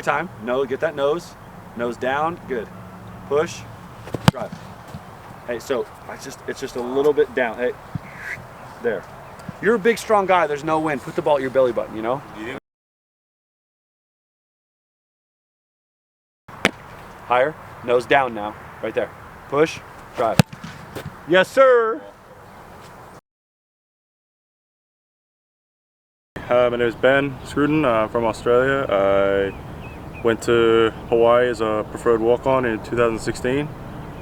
your time. No, get that nose down. Good. Push, drive. Hey, so it's just a little bit down. Hey, there. You're a big, strong guy. There's no wind. Put the ball at your belly button. You know. Higher. Nose down now. Right there. Push, drive. Yes, sir. My name is Ben Scruton. I'm from Australia. I went to Hawaii as a preferred walk-on in 2016.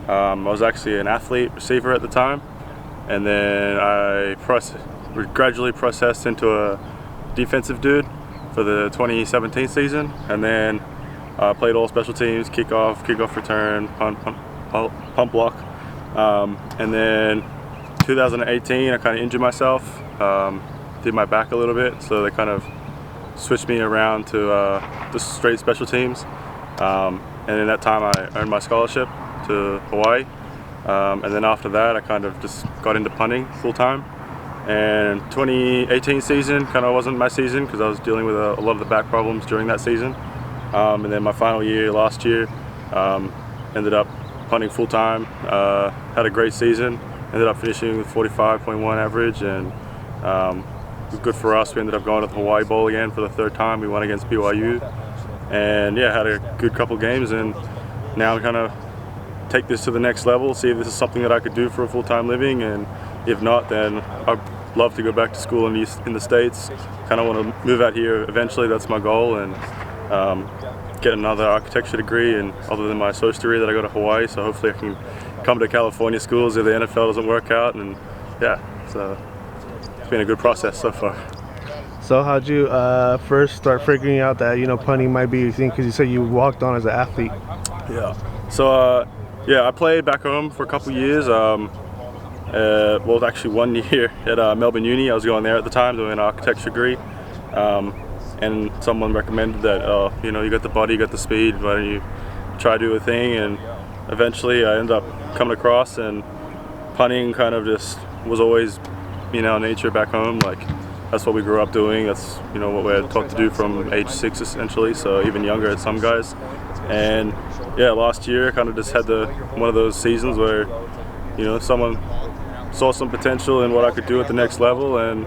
I was actually an athlete receiver at the time, and then I gradually processed into a defensive dude for the 2017 season, and then I played all special teams, kickoff return, punt block, and then 2018 I kind of injured myself. Did my back a little bit, so they kind of switched me around to just straight special teams. And in that time I earned my scholarship to Hawaii. And then after that I kind of just got into punting full time. And 2018 season kind of wasn't my season because I was dealing with a lot of the back problems during that season. And then my final year last year, ended up punting full time. Had a great season, ended up finishing with 45.1 average, and it was good for us. We ended up going to the Hawaii Bowl again for the third time. We won against BYU, and yeah, had a good couple games, and now I'm kind of take this to the next level, see if this is something that I could do for a full-time living, and if not, then I'd love to go back to school in the States. Kind of want to move out here eventually. That's my goal, and get another architecture degree, and other than my associate that I go to Hawaii, so hopefully I can come to California schools if the NFL doesn't work out, and yeah, so it's been a good process so far. So how'd you first start figuring out that, you know, punting might be your thing? Because you said you walked on as an athlete. Yeah. So yeah, I played back home for a couple years. Well, actually 1 year at Melbourne Uni. I was going there at the time doing an architecture degree. And someone recommended that, you know, you got the body, you got the speed, why don't you try to do a thing? And eventually I ended up coming across, and punting kind of just was always, you know, nature back home. Like, that's what we grew up doing. That's, you know, what we had taught to do from age 6 essentially, so even younger at some guys. And yeah, last year I kind of just had one of those seasons where, you know, someone saw some potential in what I could do at the next level, and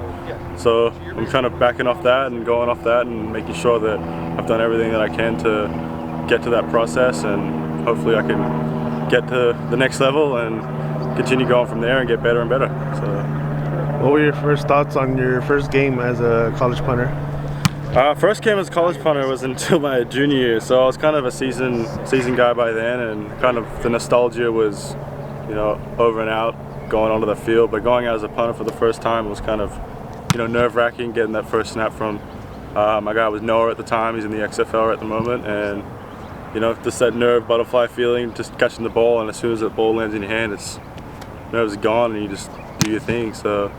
so I'm kind of backing off that and going off that and making sure that I've done everything that I can to get to that process, and hopefully I can get to the next level and continue going from there and get better and better. So, what were your first thoughts on your first game as a college punter? First game as a college punter was until my junior year, so I was kind of a seasoned guy by then, and kind of the nostalgia was, you know, over and out going onto the field. But going out as a punter for the first time was kind of, you know, nerve-wracking, getting that first snap from my guy was Noah at the time. He's in the XFL at the moment, and you know, just that nerve butterfly feeling, just catching the ball, and as soon as the ball lands in your hand, nerves are gone, and you just do your thing. So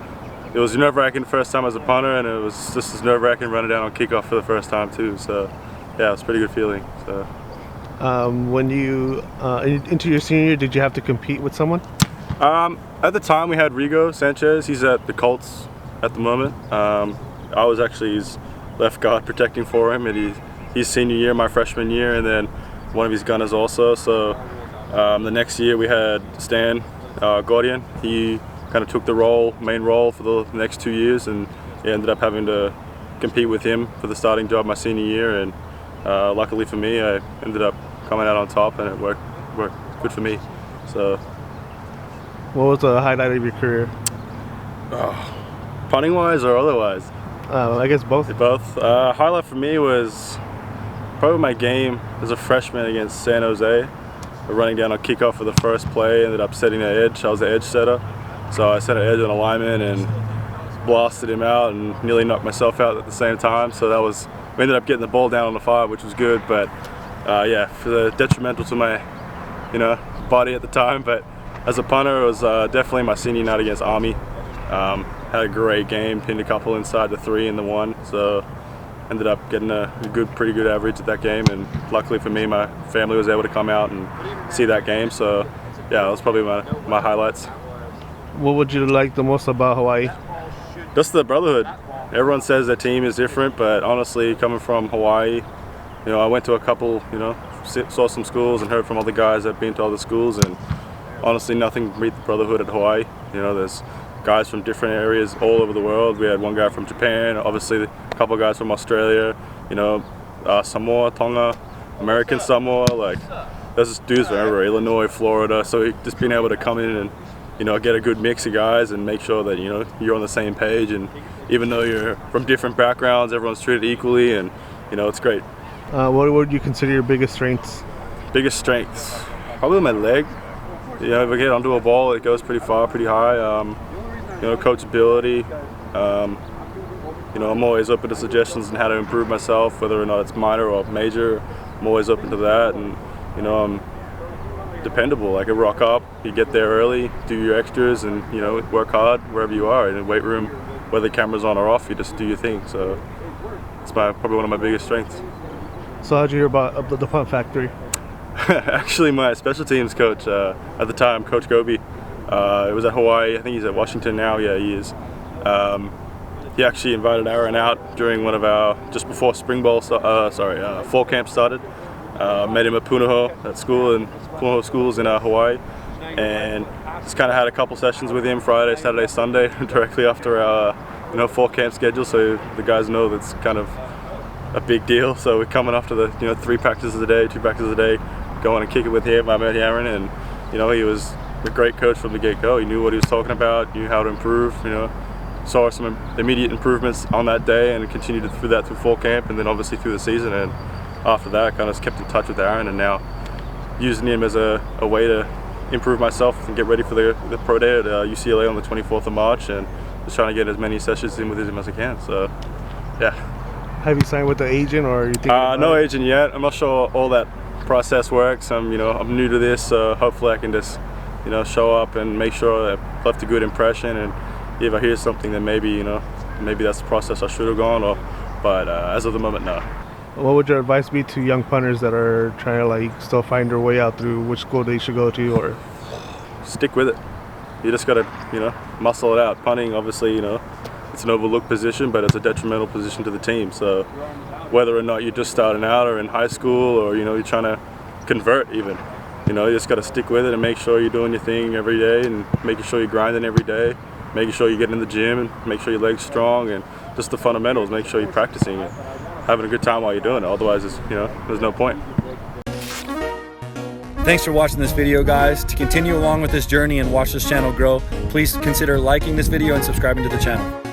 it was nerve-wracking the first time as a punter, and it was just as nerve-wracking running down on kickoff for the first time too. So yeah, it was a pretty good feeling. So when you into your senior year, did you have to compete with someone? At the time we had Rigo Sanchez. He's at the Colts at the moment. I was actually his left guard protecting for him, and he's senior year, my freshman year, and then one of his gunners also. So the next year we had Stan Gordian. He kind of took the main role for the next 2 years, and ended up having to compete with him for the starting job my senior year. And luckily for me, I ended up coming out on top, and it worked good for me. So. What was the highlight of your career? Punting wise or otherwise? I guess both. Both. Highlight for me was probably my game as a freshman against San Jose. Running down on kickoff for the first play, ended up setting the edge. I was the edge setter, so I set an edge on a lineman and blasted him out and nearly knocked myself out at the same time. So we ended up getting the ball down on the 5, which was good, but yeah, for the detrimental to my, you know, body at the time. But as a punter, it was definitely my senior night against Army. Had a great game, pinned a couple inside the 3 and the 1, so ended up getting a pretty good average at that game. And luckily for me, my family was able to come out and see that game. So yeah, that was probably my highlights. What would you like the most about Hawaii? Just the brotherhood. Everyone says their team is different, but honestly, coming from Hawaii, You know, I went to a couple, you know, saw some schools and heard from other guys that have been to other schools, and honestly, nothing beat the brotherhood at Hawaii. You know, there's guys from different areas all over the world. We had one guy from Japan, obviously a couple of guys from Australia, you know, Samoa, Tonga, American Samoa, like there's just dudes from everywhere, Illinois, Florida. So just being able to come in and, you know, get a good mix of guys and make sure that, you know, you're on the same page, and even though you're from different backgrounds, everyone's treated equally, and you know, it's great. What would you consider your biggest strengths? Biggest strengths? Probably my leg. You know, if I get onto a ball, it goes pretty far, pretty high. You know, coachability. You know, I'm always open to suggestions on how to improve myself, whether or not it's minor or major. I'm always open to that, and you know, I'm dependable. I can rock up, you get there early, do your extras, and you know, work hard wherever you are. In the weight room, whether the camera's on or off, you just do your thing. So it's probably one of my biggest strengths. So how'd you hear about the Punt Factory? Actually, my special teams coach at the time, Coach Gobi, it was at Hawaii. I think he's at Washington now. Yeah, he is. He actually invited Aaron out during one of our, just before fall camp started. Met him at Punter at school, and Punter schools in Hawaii, and just kind of had a couple sessions with him Friday, Saturday, Sunday, directly after our fall camp schedule. So the guys know that's kind of a big deal. So we're coming after the 3 practices a day, 2 practices a day, going and kick it with him. I met Aaron, and you know, he was a great coach from the get-go. He knew what he was talking about, knew how to improve. You know, saw some immediate improvements on that day, and continued through that through fall camp, and then obviously through the season. And after that, kind of kept in touch with Aaron, and now using him as a way to improve myself and get ready for the pro day at UCLA on the 24th of March, and just trying to get as many sessions in with him as I can. So, yeah. Have you signed with the agent, or are you thinking no agent yet. I'm not sure all that process works. I'm new to this, so hopefully I can just show up and make sure I left a good impression, and if I hear something, then maybe that's the process I should have gone. But as of the moment, no. What would your advice be to young punters that are trying to like still find their way out through which school they should go to? Or stick with it. You just gotta muscle it out. Punting, obviously, it's an overlooked position, but it's a detrimental position to the team. So whether or not you're just starting out or in high school, or you're trying to convert even, you just got to stick with it and make sure you're doing your thing every day, and making sure you're grinding every day, making sure you get in the gym and make sure your legs strong, and just the fundamentals. Make sure you're practicing and having a good time while you're doing it. Otherwise, there's no point. Thanks for watching this video, guys. To continue along with this journey and watch this channel grow, please consider liking this video and subscribing to the channel.